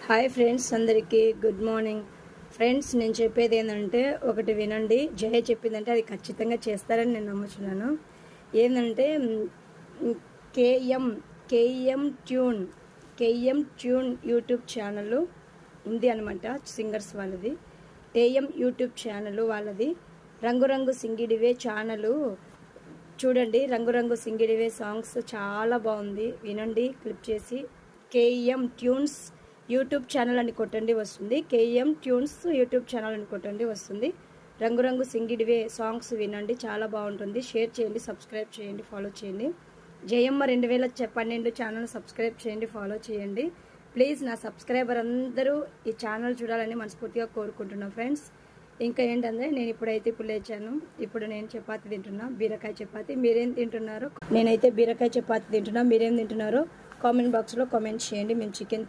Hi friends, అందరికీ good morning. Friends, నేను చెప్పేది ఏంటంటే ఒకటి వినండి. జయ చెప్పిందంటే అది ఖచ్చితంగా చేస్తారని నేను నమ్ముతున్నాను. ఏంటంటే KM KM tune KM tune YouTube channel ఉంది అనమాట. సింగర్స్ వాళ్ళది కేఎం యూట్యూబ్ ఛానల్ వాళ్ళది. రంగురంగు సింగిడివే ఛానల్ చూడండి. రంగురంగు సింగిడివే సాంగ్స్ చాలా బాగుంది, వినండి. క్లిప్ చేసి కేఎం ట్యూన్స్ యూట్యూబ్ ఛానల్ అని కొట్టండి, వస్తుంది. కేఎం ట్యూన్స్ యూట్యూబ్ ఛానల్ అని కొట్టండి, వస్తుంది. రంగురంగు సింగిడివే సాంగ్స్ వినండి, చాలా బాగుంటుంది. షేర్ చేయండి, సబ్స్క్రైబ్ చేయండి, ఫాలో చేయండి. జయమ్మ 2012 ఛానల్ సబ్స్క్రైబ్ చేయండి, ఫాలో చేయండి. ప్లీజ్ నా సబ్స్క్రైబర్ అందరూ ఈ ఛానల్ చూడాలని మనస్ఫూర్తిగా కోరుకుంటున్నాను ఫ్రెండ్స్. ఇంకా ఏంటంటే నేను ఇప్పుడు లేచాను. ఇప్పుడు నేను చపాతి తింటున్నా, బీరకాయ చపాతి. మీరేం తింటున్నారో? నేనైతే బీరకాయ చపాతి తింటున్నా. మీరేం తింటున్నారో కామెంట్ బాక్స్లో కామెంట్ చేయండి. మేము చికెన్